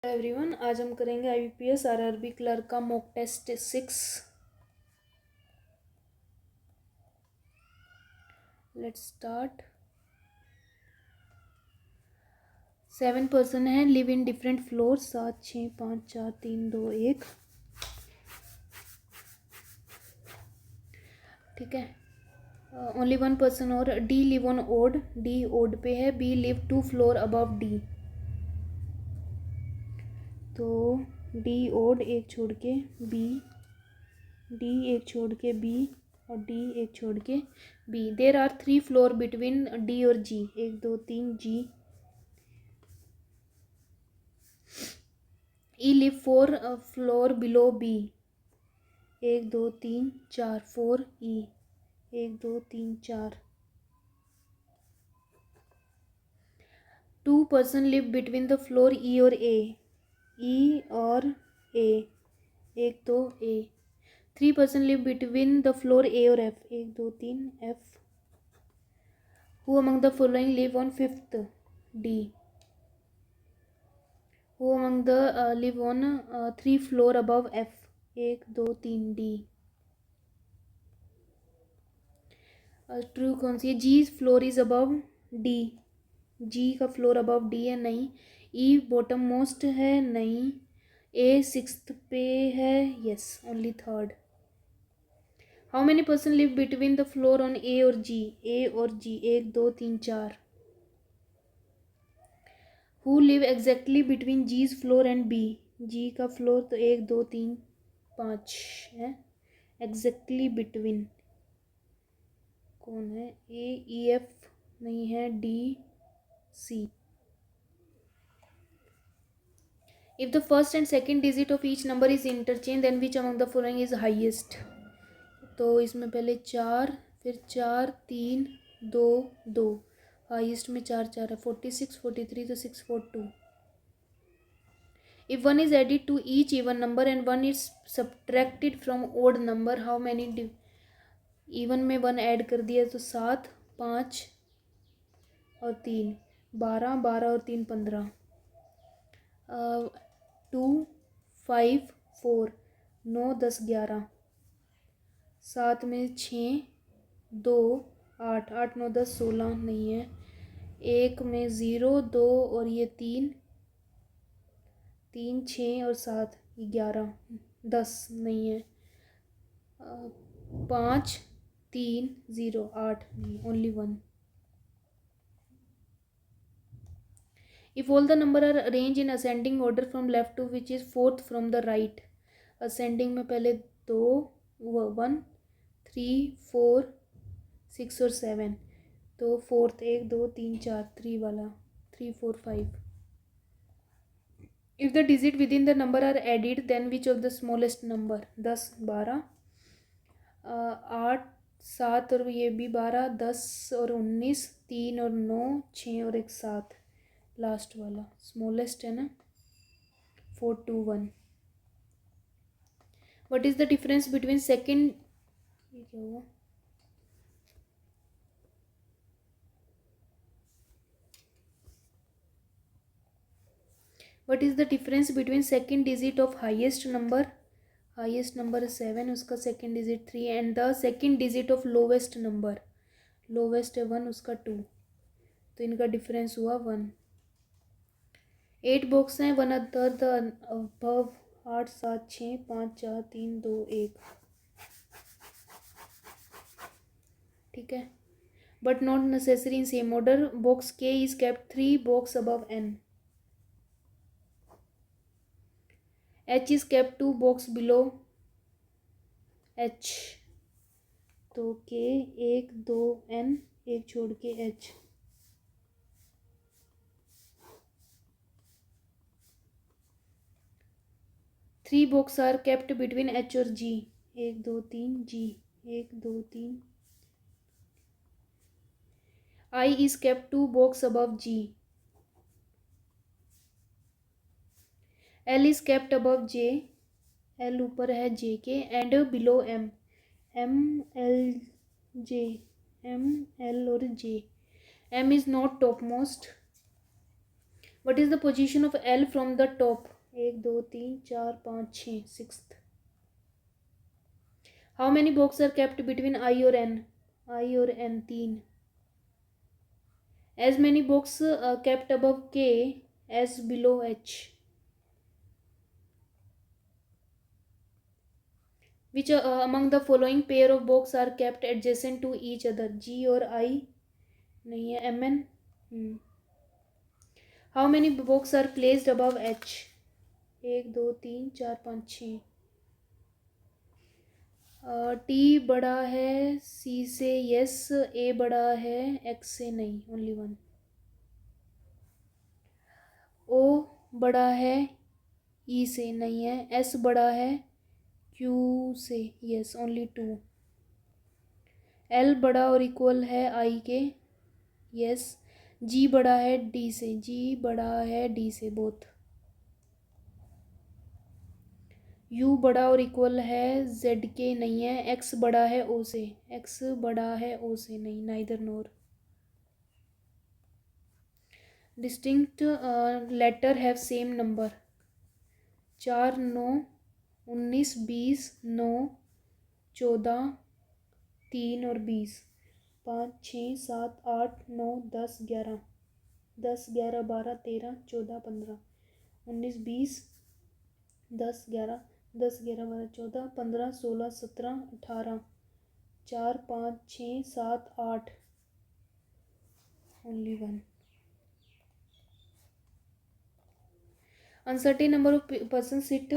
Everyone, आज हम करेंगे IBPS RRB क्लर्क का mock test 6। Let's start. 7 person है, लिव इन डिफरेंट फ्लोर। 7 6 5 4 3 2 1। ठीक है। ओनली 1 पर्सन और। D live on odd. D odd पे है। B live 2 floor above D. तो डी ओड एक छोड़ के बी, डी एक छोड़ के बी और डी एक छोड़ के B. There are 3 floor between D और G. 1 2 3 G. E live 4 floor below B. 1 2 3 4 4 E. 1 2 3 4। 2 person live between the floor E और ए। ई और A. 1 2 A. 3 person live between the floor A और F. 1 2 3 F. Who among the following live on 5th D. Who among the live on 3 floor above F. 1 2 3 D. True कौन सी है? जी floor is above D. जी का floor above D है? नहीं। ई bottom most है? नहीं। ए 6th पे है? Yes, only 3rd। How many person live between the floor on A और जी। ए और G 1 2 3 4। Who live exactly between G's floor and B. G का फ्लोर तो 1 2 3 5 है। एग्जैक्टली बिटवीन कौन है? ए ई एफ नहीं है। D C. If the first and second digit of each number is interchange then which among the following is highest. तो इसमें पहले 4, फिर 4 3 2 2। हाईएस्ट में 4 4 है। 46 43 तो 6 4 2। If 1 is added to each even number and 1 is subtracted from odd number, how many even में 1 add कर दिया तो 7 5 और 3 12 12 और 3 15। 2 5 4 9 10 11। 7 में 6 2 8 8 9 10 16 नहीं है। 1 में 0 2 और ये 3 3 6 और 7 11 10 नहीं है। 5 3 0 8 नहीं, only 1। If all the number are arranged in ascending order from left to which is 4th from the right। ascending में पहले 2 1 3 4 6 और 7। तो 4th 1 2 3 4 3 वाला 3 4 5। If the digit within the number are added then which of the smallest number। 10 12 8 7 और ये भी 12 10 और 19 3 और 9 6 और 1 7। लास्ट वाला स्मॉलेस्ट है ना। 4 2 1। What is the difference between second, ये क्या हुआ? What is the difference between second digit of highest number. Highest number है 7, उसका second digit 3 and the second digit of lowest number. Lowest है 1, उसका 2। तो इनका डिफरेंस हुआ 1। 8 बॉक्स हैं। 1 अदर द अबव। 8 7 6 5 4 3 2 1। ठीक है। But not necessary in same order. Box K is kept 3 box above N. H is kept 2 box below H. तो K 1 2 N, एक छोड़ के H. Three box are kept between H और G. 1 2 3 G. 1 2 3। I is kept 2 box above G. L is kept above J. L ऊपर है J के and below M. M L J. M L और J. M is not top most. What is the position of L from the top. 1 2 3 4 5 6 sixth. How many box are kept between I और N? I और N 3। As many box kept above K as below H. Which among the following pair of box are kept adjacent to each other? G और I नहीं है, MN। How many box are placed above H? 1 2 3 4 5 6। T बड़ा है C से, yes। A बड़ा है X से, नहीं, ओनली वन। O बड़ा है E से, नहीं है। S बड़ा है Q से, yes, ओनली 2। L बड़ा और इक्वल है I के, yes। G बड़ा है D से, G बड़ा है D से, बोथ। U बड़ा और इक्वल है Z के, नहीं है। X बड़ा है O से, X बड़ा है O से, नहीं, neither nor. Distinct letter have same number. 4 9 19 20 9 14 3 और 20। 5 6 7 8 9 10 11 10 11 12 13 14 15 19 20 10 11 10 11 12 14 15 16 17 18 4 5 6 7 8 only one. Uncertain number of persons sit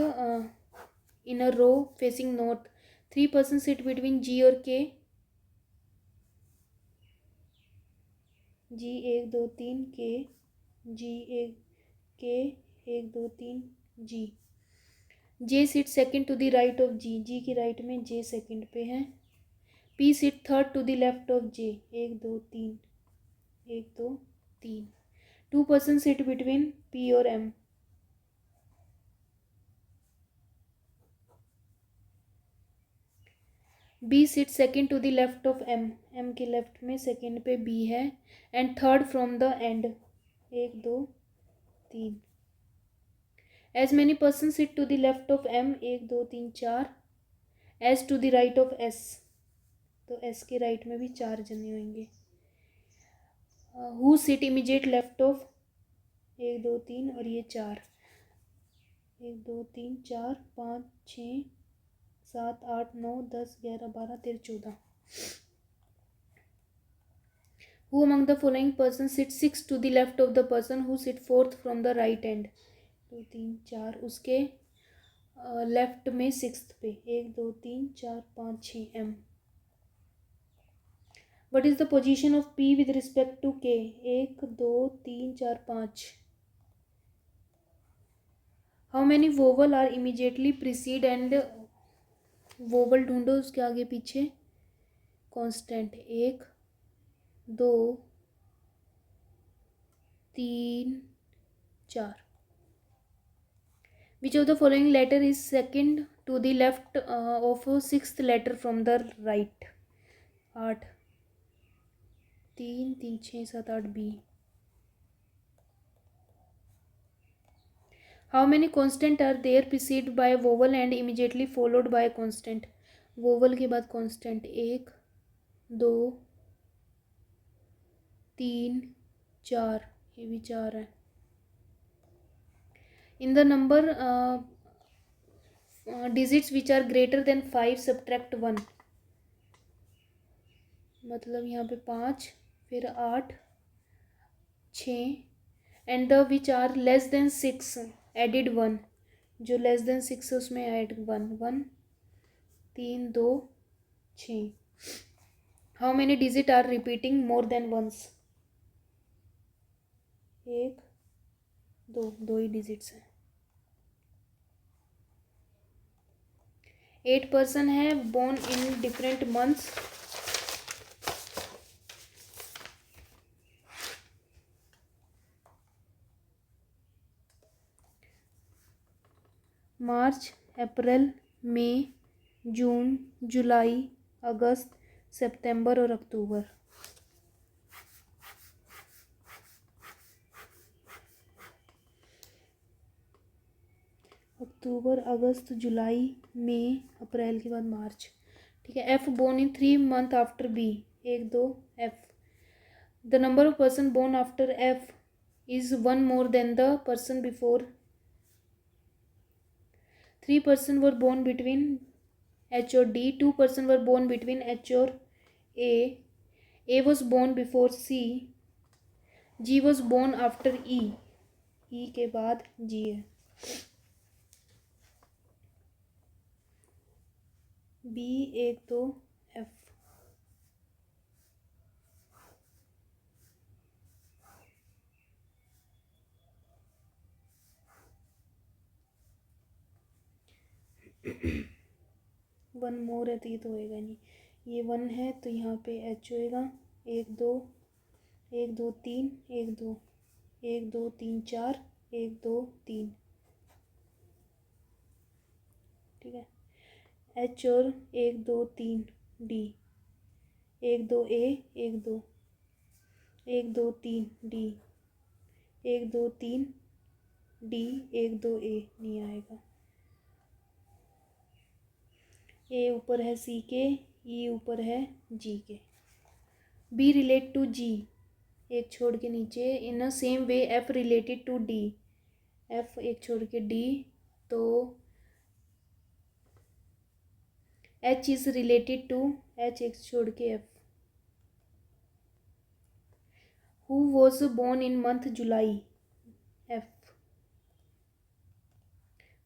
in a row facing north. 3 persons sit between G और K. G 1 2 3 K, G 1 K 1 2 3 G. J sit second to the right of G. G की right में J second पे है। P sit third to the left of J. 1 2 3 1 2 3। 2 persons sit between P और M. B sit second to the left of M। M के left में second पे B है। And third from the end. 1 2 3। As many person sit to the left of M। 1 2 3 4। As to the right of S। तो S के right में भी 4 जने होंगे। Who sit immediate left of 1 2 3 और ये 4। 1 2 3 4 5 6 7 8 9 10 11 12 13 14। Who among the following persons sit 6 to the left of the person who sit fourth from the right end? 2 3 4 उसके left में सिक्स्थ पे। 1 2 3 4 5 6 M। What is the position of P with respect to K? 1 2 3 4 5। How many vowel are immediately precede and vowel ढूंढो उसके आगे पीछे। Constant. 1 2 3 4। Which of the following letter is second to the left of sixth letter from the right? 8 3 3 6 7 8 B। How many constant are there preceded by a vowel and immediately followed by a constant? vowel के बाद constant। 1 2 3 4। ये भी 4 है। In the number digits which are greater than 5 subtract 1। मतलब यहाँ पे 5 फिर 8 6 and the which are less than 6 added 1। जो लेस देन 6 है उसमें add 1 1 3 2 6। How many digit are repeating more than once? 1 2 2 ही डिजिट्स हैं। 8 पर्सन है बोर्न इन डिफरेंट मंथ्स। मार्च अप्रैल मई जून जुलाई अगस्त सितंबर और अक्टूबर। अक्टूबर, अगस्त, जुलाई, मई, अप्रैल के बाद मार्च। ठीक है। F born in 3 months after B, 1 2 F. The number of person born after F is 1 more than the person before. 3 person were born between H और D, 2 person were born between H और A was born before C, G was born after E के बाद जी है। B 1 2 F. One more है तो ये तो होएगा नहीं, ये 1 है तो यहाँ पे एच होएगा। 1 2 1 2 3 1 2 1 2 3 4 1 2 3। ठीक है। एच और 1 2 3 डी, 1 2 ए 1 2 1 2 3 डी, 1 2 3 डी, 1 2 ए नहीं आएगा। ए ऊपर है सी के, ई ऊपर है जी के। बी रिलेट टू जी, एक छोड़ के नीचे। In a same way F related to D, F एक छोड़ के डी, तो H is related to H एक छोड़ के F. Who was born in month July, F.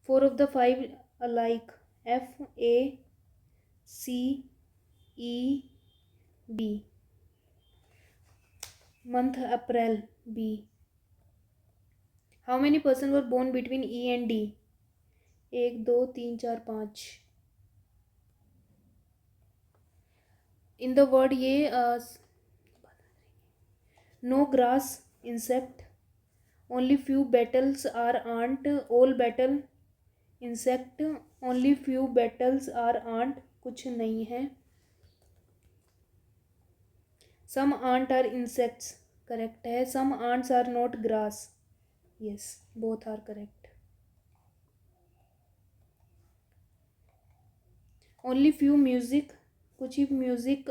4 of the 5 alike, F A C E B. Month April, B. How many person were born between E and D, 1 2 3 4 5। In the word ये no grass insect, only few beetles are ant, all beetle insect, only few beetles are ant, कुछ नहीं है। Some ant are insects, correct है। Some ants are not grass, yes both are correct. Only few music, कुछ ही music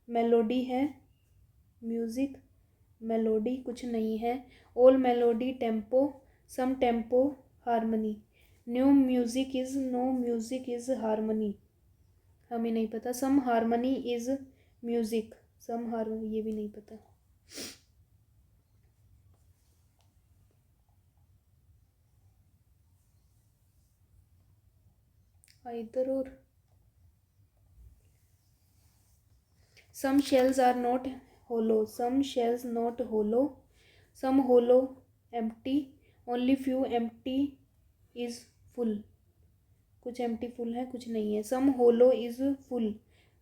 melody है, music melody कुछ नहीं है। All melody tempo, some tempo harmony. No music is, no music is harmony, हमें नहीं पता। Some harmony is music, some harmony ये भी नहीं पता। आइदर और। सम shells are not hollow, some shells not hollow, some hollow empty, only few empty is full, कुछ empty full है कुछ नहीं है। सम होलो इज फुल,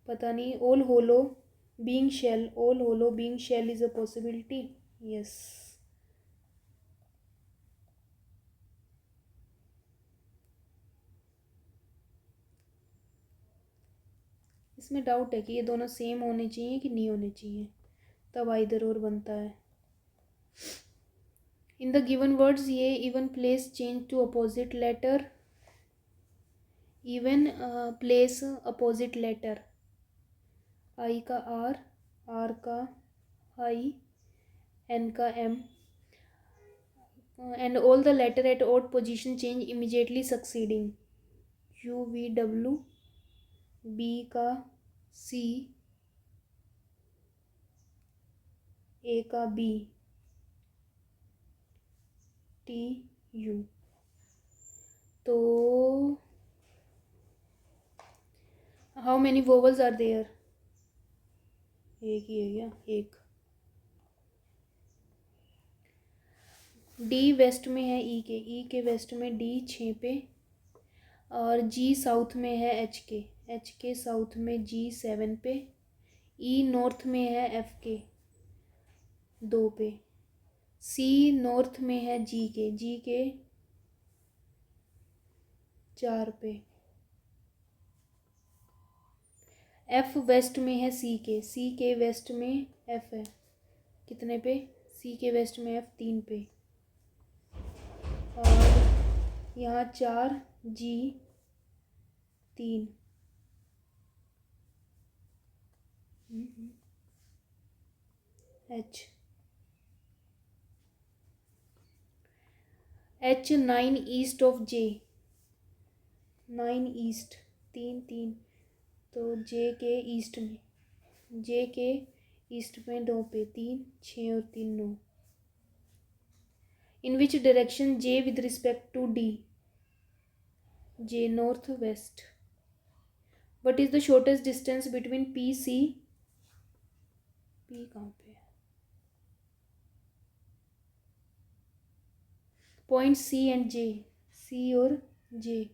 पता नहीं। All hollow being shell, all hollow being shell is a possibility, yes. इसमें doubt है कि ये दोनों सेम होने चाहिए कि नहीं होने चाहिए, तब आइदर और बनता है। इन द गिवन वर्ड्स ये even place change to opposite letter, even place opposite letter. I का आर का आई, एन का M, and all the letter at odd position change immediately succeeding. U V W, B का C, A का B, T U. तो how many vowels are there, एक ही है क्या, एक। डी वेस्ट में है ई के वेस्ट में डी 6 पे, और जी साउथ में है एच के साउथ में जी 7 पे, ई नॉर्थ में है एफ के 2 पे, सी नॉर्थ में है जी के 4 पे, एफ वेस्ट में है सी के वेस्ट में एफ है कितने पे, सी के वेस्ट में एफ 3 पे, और यहाँ 4 G 3 H 9 east of J 9 east 3 3 तो J के ईस्ट में J के ईस्ट में 2 पे 3 6 और 3 9 in which direction J with respect to D J north west what is the shortest distance between P C P कहाँ पे है point C and J C और J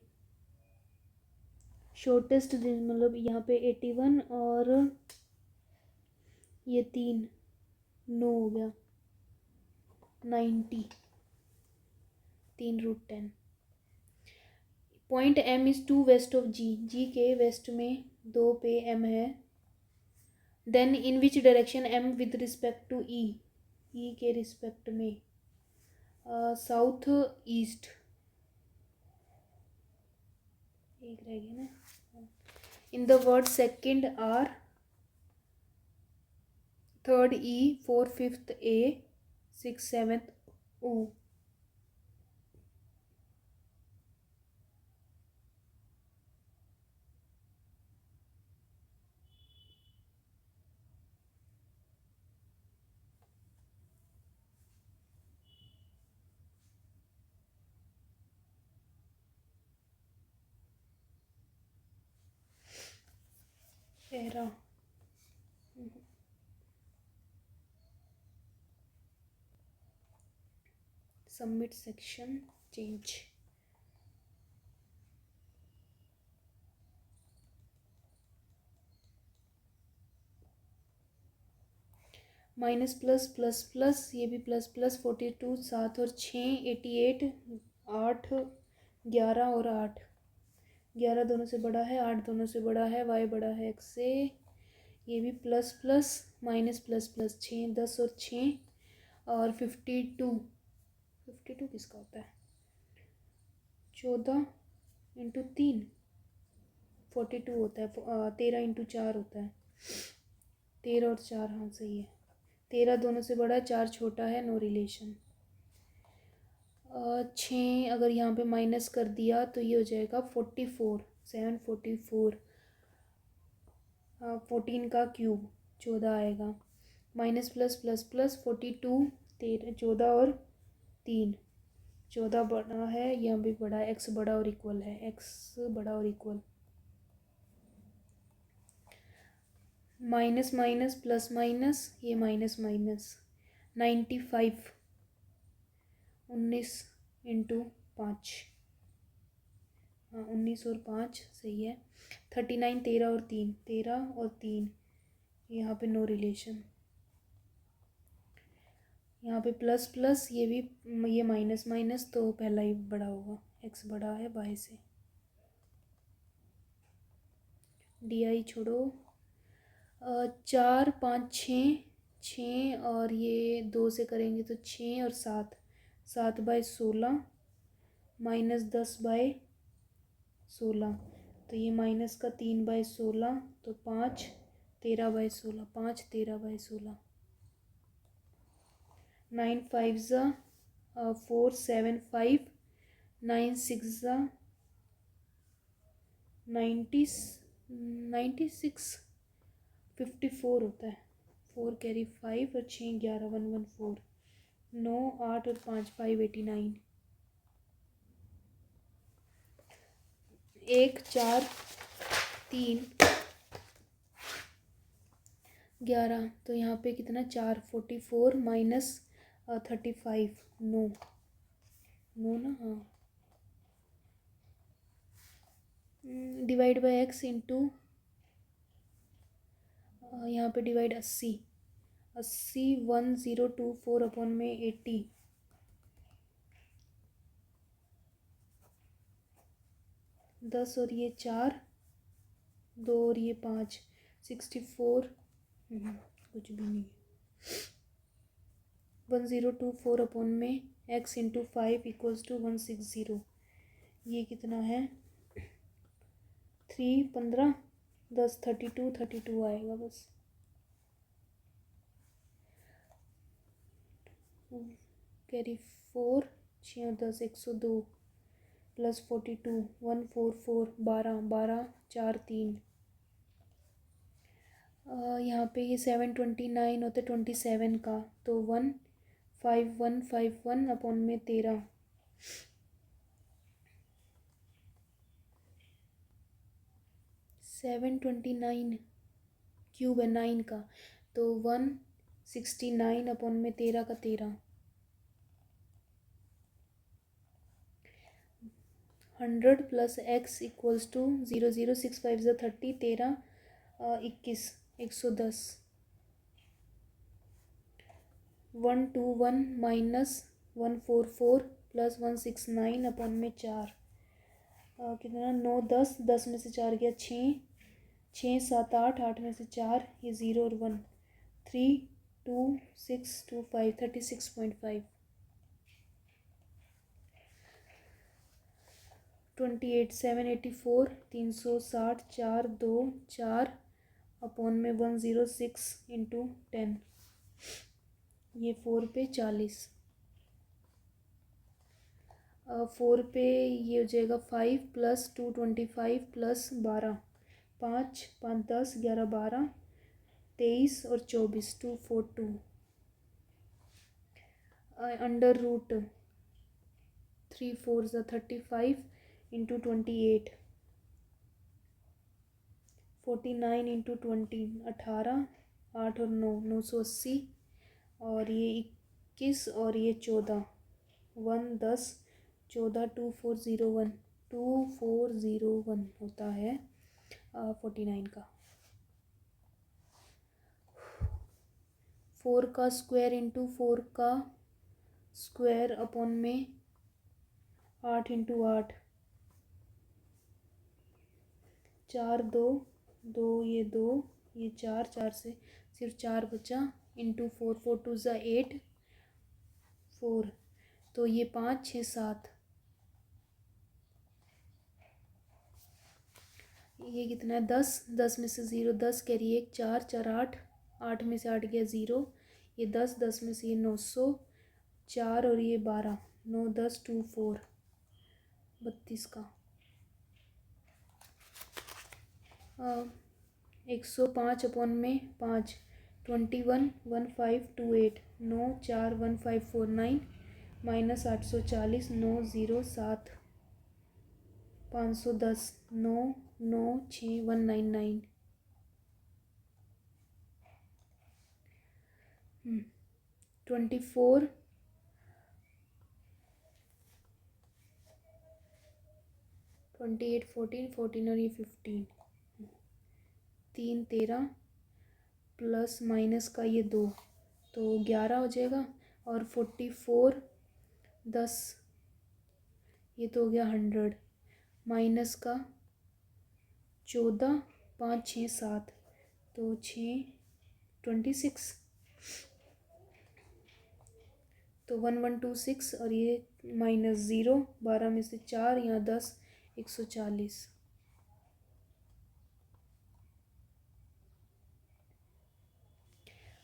शॉर्टेस्ट मतलब यहाँ पे 81 और ये 3 9 हो गया 90 3√10 point M is 2 west of G G के वेस्ट में 2 पे M है then in which direction M with respect to E E के रिस्पेक्ट में साउथ ईस्ट एक रह गया ना in the word second R third E fourth fifth A six seventh O era submit section change minus plus plus plus ये भी plus plus 42 7 और 6 88 8 11 और 8 11 दोनों से बड़ा है 8 दोनों से बड़ा है y बड़ा है x से ये भी plus plus minus plus plus 6 10 और 6 और 52 किसका होता है 14 इंटू 3 42 होता है 13 इंटू 4 होता है 13 और 4 हाँ सही है 13 दोनों से बड़ा है 4 छोटा है नो रिलेशन 6 अगर यहाँ पे माइनस कर दिया तो ये हो जाएगा 44 744 14 का क्यूब 14 आएगा माइनस प्लस प्लस प्लस 42 14 और 3 14 बड़ा है यहाँ भी बड़ा है x बड़ा और इक्वल है x बड़ा और equal minus minus plus minus ये माइनस माइनस 95 19 इंटू 5 हाँ 19 और 5 सही है 39 13 और 3 यहाँ पे नो रिलेशन यहाँ पे प्लस प्लस ये भी ये माइनस माइनस तो पहला ही बड़ा होगा x बड़ा है y से डी छोड़ो 4 5 6 और ये 2 से करेंगे तो 6 और 7 7/16 माइनस 10/16 तो ये माइनस का 3/16 तो 5 13/16 5 13/16 9 5 4 7 5 9 6 96 54 होता है 4 कैरी 5 और 6 11 114 9 8 और 5 589 1 4 3 11 तो यहाँ पे कितना 4 44 माइनस 35 9 9 ना हाँ डिवाइड बाय एक्स इंटू यहाँ पे डिवाइड 80 1024 अपॉन में 80 10 और ये 4 2 और ये 5 64 कुछ भी नहीं 1024 अपॉन में x इंटू 5 इक्वल्स टू 160 ये कितना है 3 15 10 32 आएगा बस। कैरी 4 6 और 10 102 प्लस 42 144 12 12 4 3। यहाँ पे ये 729 होता है 27 का, तो 15151 अपॉन में 13। 729 क्यूब है 9 का, तो 169 अपॉन में 13 का 13। 100 प्लस x इक्वल्स टू 0 0 6 5 ज़ा 30 13 21 110। 121 माइनस 144 प्लस 169 अपॉन में 4। कितना 9 10 10 में से 4 गया 6 6 7 8 8 में से 4 ये 0 और 1 3 2 6 2 5 36.5। 28 784 360 4 2 4 अपॉन में 106 इंटू 10। ये 4 पे 40। 4 पे ये हो जाएगा 5 प्लस 225 प्लस 12 5 5 10 11 12 23 और 24 242 अंडर रूट 3 4 ज़ा 35 इंटू 28 49 इंटू 20 18 8 और 9 980 और ये 21 और ये 14 1 10 14 2401 होता है 49 का। 4 का स्क्वायर इंटू 4 का स्क्वायर अपॉन में 8 इंटू 8 4 2 2 ये 4 4 से सिर्फ 4 बचा इंटू 4 4 2 ज़ा 8 4 तो ये 5 6 7 ये कितना है 10 10 में से 0 10 कैरी 1 4 4 8 8 में से 8 गया 0 ये 10 10 में से ये 900 4 और ये 12 9 10 2 4 32 का 105 अपॉन में 5 21 1528 9 4 1549 माइनस 840 9 0 7 510 9 9 6 199 24 28 14 14 और ये 15 3 13 प्लस माइनस का ये 2 तो 11 हो जाएगा और 44 10 ये तो हो गया 100 माइनस का 14 5 6 7 तो 6 26 तो 1126 और ये माइनस 0 12 में से 4 यहाँ 10 140।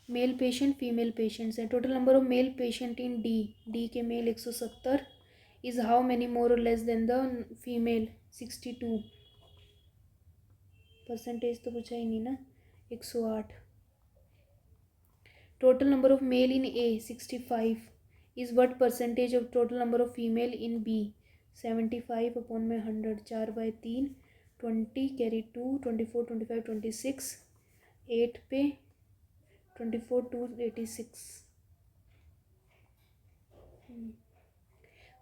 मेल पेशेंट फीमेल पेशेंट्स हैं। Total number of male patient in D के male 170 is how many more और less than the female 62। Percentage तो पूछा ही नहीं ना 108। Total number of male in A 65 is what percentage of total number of female in B 75 upon में 100 4 bye 3 20 carry 2 24 25 26 8 पे 24 2 86।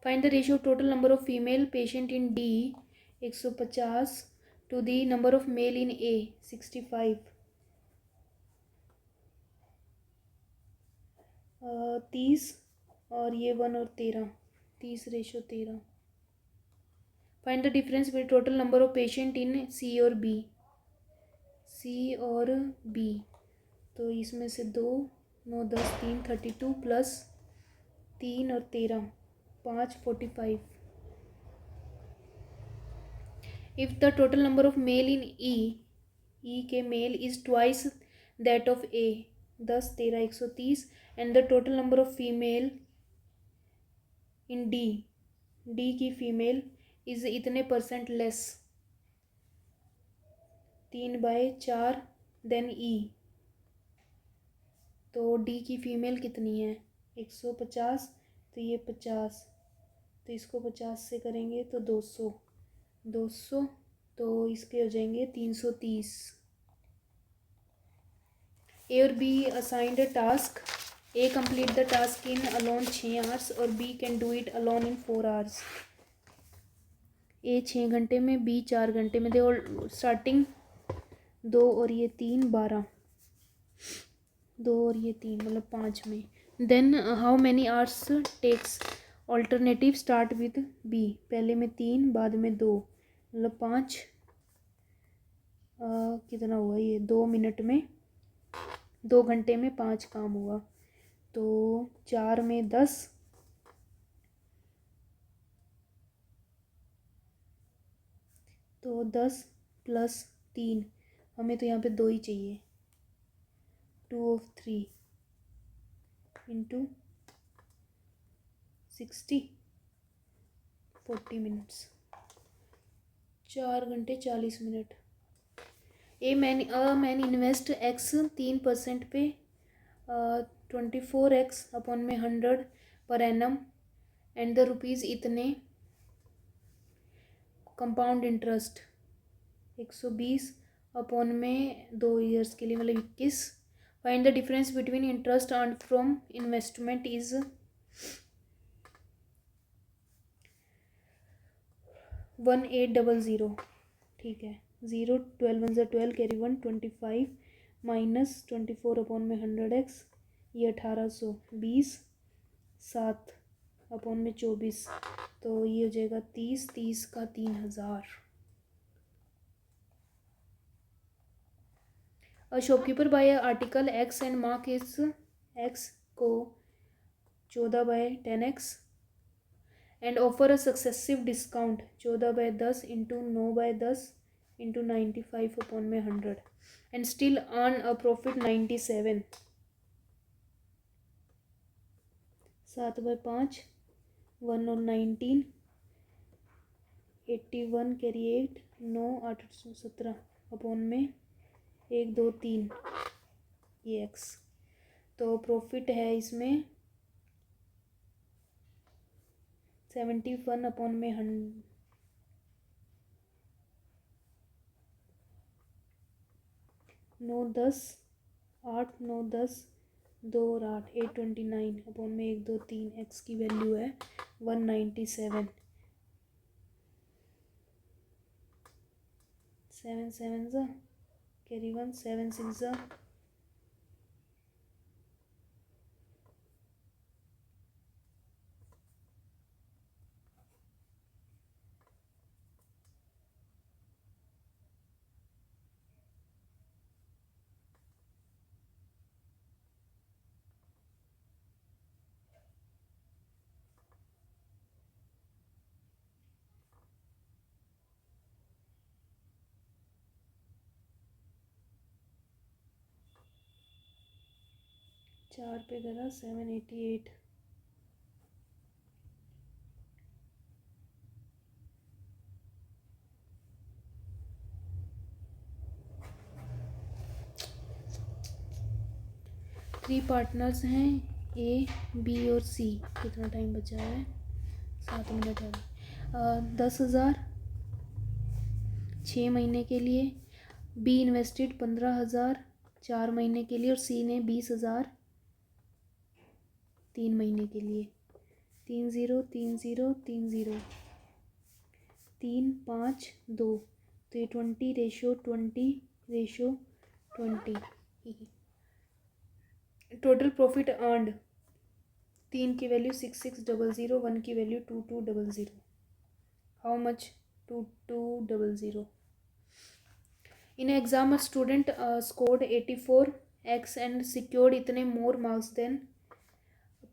Find the ratio of total number of female patient in D 150 to the number of male in A 65। 30 और ये 1 और 13 30 ratio 13। Find the difference between total number of patient in C और B तो इसमें से 2 9 10 3 32 plus 3 और 13 5 45 if the total number of male in E के male is twice that of A, 10 13 130, and the total number of female in D की female is इतने percent less, 3/4 than E, तो D की female कितनी है 150, तो ये 50, तो इसको 50 से करेंगे तो 200, तो इसके हो जाएंगे 330। ए और B assigned a task, A complete the task in alone 6 hours और B can do it alone in 4 hours. A 6 घंटे में, बी 4 घंटे में। देखो स्टार्टिंग 2 और ये 3 12, 2 और ये 3 मतलब 5 में। Then how many hours takes, alternative start with B, पहले में 3 बाद में 2 मतलब 5, कितना हुआ ये 2 मिनट में, 2 घंटे में 5 काम हुआ, तो 4 में 10, तो 10 + 3, हमें तो यहाँ पे 2 ही चाहिए, 2 of 3 इंटू 60, 40 मिनट्स, 4 घंटे 40 minute. A man invest x 3% पे 24x अपॉन में 100 per annum, and the rupees इतने कंपाउंड इंटरेस्ट 120 अपॉन में 2 ईयर्स के लिए मतलब 21। Find the difference between interest earn from investment is 1800, ठीक है। 0 12 1 12 कैरी 1 25 माइनस 24 अपॉन में 100x, ये 1820, 7 अपॉन में 24, तो ये हो जाएगा 30, 30 का 3000। A shopkeeper bye article X and mark इस एक्स को 14/10x and offer a successive discount 14/10 into 9/10 into 95 upon में 100 and still earn a profit 97, 7/5 1 और 19, 81 कैरी 8 9 817 अपॉन में 1 2 3 ये एक्स, तो प्रॉफिट है इसमें 71 अपॉन में 100, 9 10 8 9 10 2 और 8 829 अपॉन में 1 2 3, एक्स की वैल्यू है 197, 7 7 ज़ा कैरी 1 7 6 ज़ा 4 पे करा 788, थ्री पार्टनर्स हैं ए बी और सी। कितना टाइम बचा है 7 मिनट है। 10,000 6 महीने के लिए, बी इन्वेस्टेड 15,000 4 महीने के लिए और सी ने 20,000 3 महीने के लिए। 3 0 3 0 3 0 3 5 2, तो ये 20/20 टोटल प्रॉफिट अर्नड, 3 की वैल्यू 6600, 1 की value 2200। How much 2200? In exam a student scored 84x and secured इतने more marks than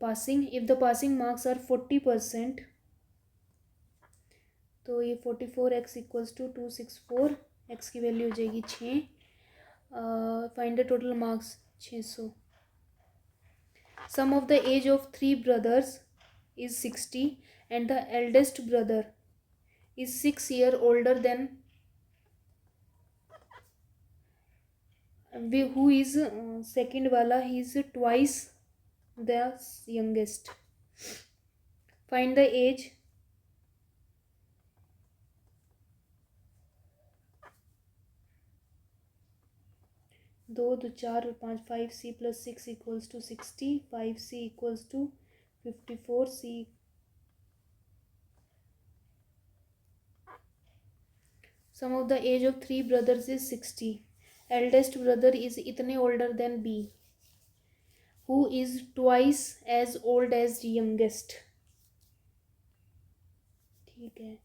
passing. If the passing marks are 40%, तो ये 44x इक्वल्स टू 264, x की वैल्यू हो जाएगी 6। Find the total marks 600। Sum of the age of 3 brothers is 60 and the eldest brother is 6 year older than who is second वाला, he is twice the youngest. Find the age. दो दो चार और पाँच, 5c + 6 equals to 60, 5c equals to 54c। Sum of the age of 3 brothers is 60, eldest brother is इतने older than b, who is twice as old as youngest। ठीक है,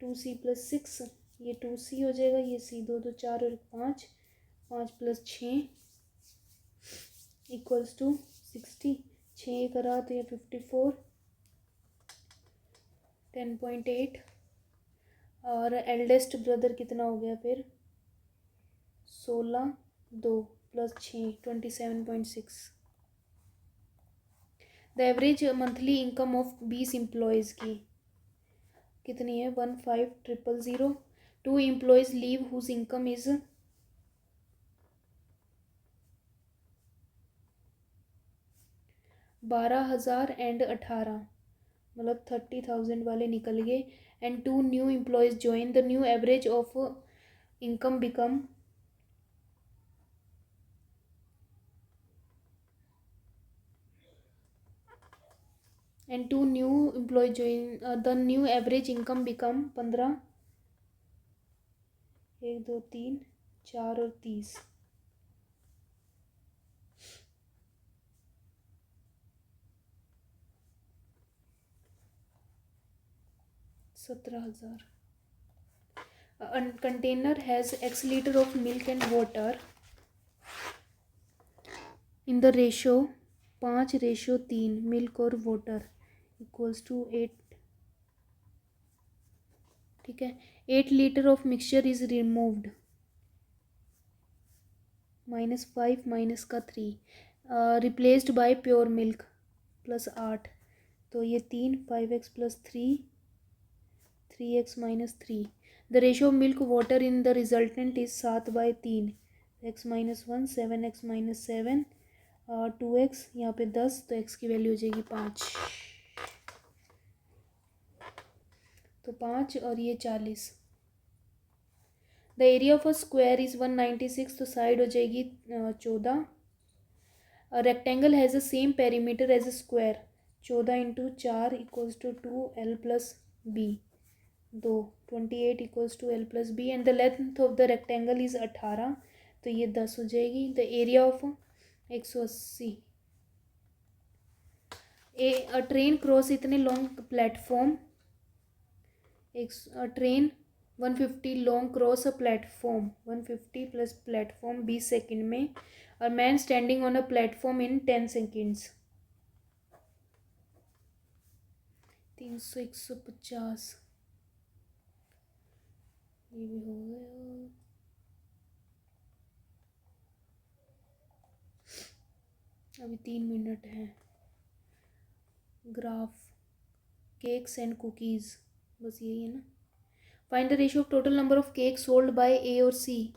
2c + 6, ये 2c हो जाएगा, ये c, दो दो चार और 5, 5 + 6 इक्वल्स टू 60, 6 करा तो ये 54, 10.8। और एल्डेस्ट ब्रदर कितना हो गया फिर, 16, 2 + 6, 27.6। The average monthly income of 20 employees की कितनी है, 15,000। 2 employees leave whose income is 12,000 and 18, मतलब 30,000 वाले निकल गए। And 2 new employees join, the new average of income become, and 2 new employees join, the new average income become 15, 1 2 3 4 और 30, 17,000। A container has x liter of milk and water in the ratio 5:3, milk और water equals to 8। ठीक है, 8 litre of mixture is removed, -5 minus का 3, replaced by pure milk +8, तो ये 3, 5x + 3, 3x - 3। The ratio of milk water in the resultant is 7/3, x - 1, 7x - 7, 2x, यहाँ पे 10, तो x की वैल्यू हो जाएगी 5, तो 5 और ये 40। The area of a square is 196, तो साइड हो जाएगी 14। Rectangle has the same perimeter as a square, 14 × 4 equals to 2l + b, 2, 28 equals to l + b, and the length of the rectangle is 18, तो ये 10 हो जाएगी। The area of 180। A train cross इतने long platform, train 150 long cross a platform, 150 + platform 20 second में, और man standing on a platform in 10 seconds. 300, 150, ये भी हो गया। अभी 3 मिनट है। ग्राफ, केक्स एंड कुकीज़, बस यही है ना। Find the ratio of total number of cake sold by A और सी,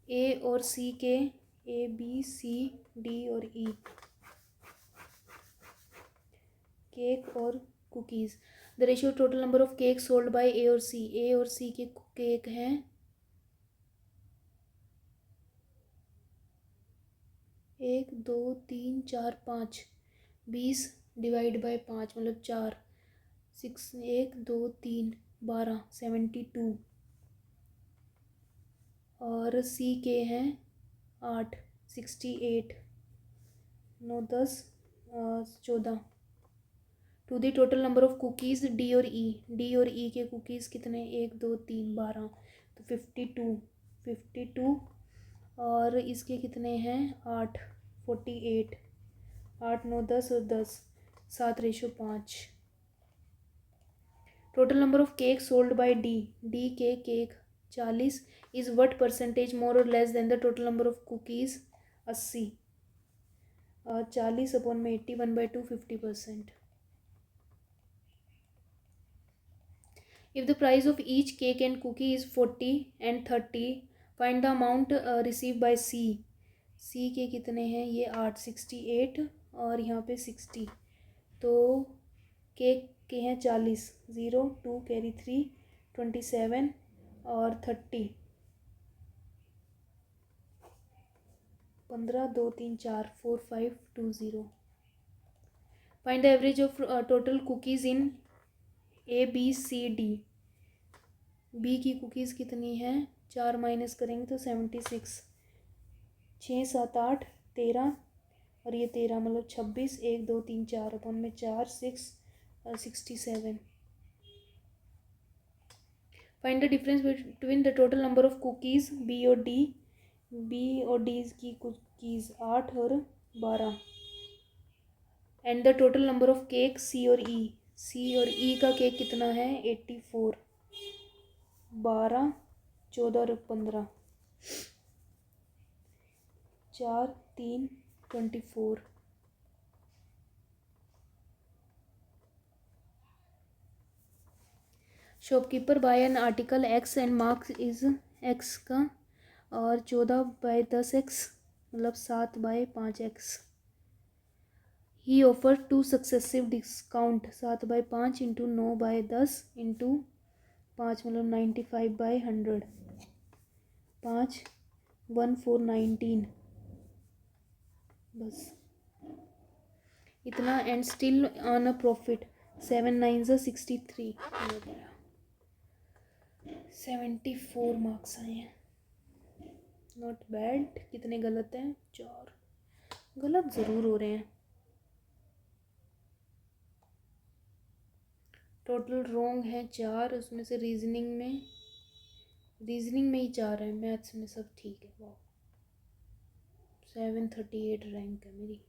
ए और सी के, ए बी सी डी और ई, केक और cookies. The ratio of total number of cake sold by A और सी, ए और सी के केक हैं 1 2 3 4 5, 20 divide by 5 मतलब 4, 6 1 2 3 12, 72। और सी के हैं 8, 68, 9 10 14। To the total number of cookies D और ई, डी और ई के कुकीज़ कितने, 1 2 3 12, तो 52, 52। और इसके कितने हैं 8, 48, 8 9 10 और 10, 7/5। Total number of cake sold by D, D के cake 40 is what percentage more और less than the total number of cookies 80, 40 upon में 80 1/2 50%. If the price of each cake and cookie is 40 and 30, find the amount received by C. C के कितने हैं, ये 8 68 और यहाँ पे 60, तो केक के हैं 40, 0 2 कैरी 3 27 और 30 15 2 3 4 4 5 2 0. Find the average of total cookies in A B C D. B की कुकीज़ कितनी हैं, 4 माइनस करेंगे तो 76, 6 7 8 13 और ये 13 मतलब 26, 1 2 3 4 अपन में 4 6 67. Find the difference between the total number of cookies B और डी. बी और डी की कुकीज़ 8 और 12 and the total number of cake C और ई. सी और ई का केक कितना है, 84, 12 14 और 15 4 3 24. Shopkeeper buy an article X and marks is X का और 14/10x मतलब 7/5x. He offer 2 successive discount 7/5 into 9/10 into 5 मतलब 95/100, 5 1419 बस इतना and still on a profit 7 9 63. 74 marks आए हैं, नॉट बैड. कितने गलत हैं, 4 गलत ज़रूर हो रहे हैं. टोटल रॉन्ग है 4, उसमें से रीजनिंग में ही 4 है, मैथ्स में सब ठीक है. वाह 738 रैंक है मेरी.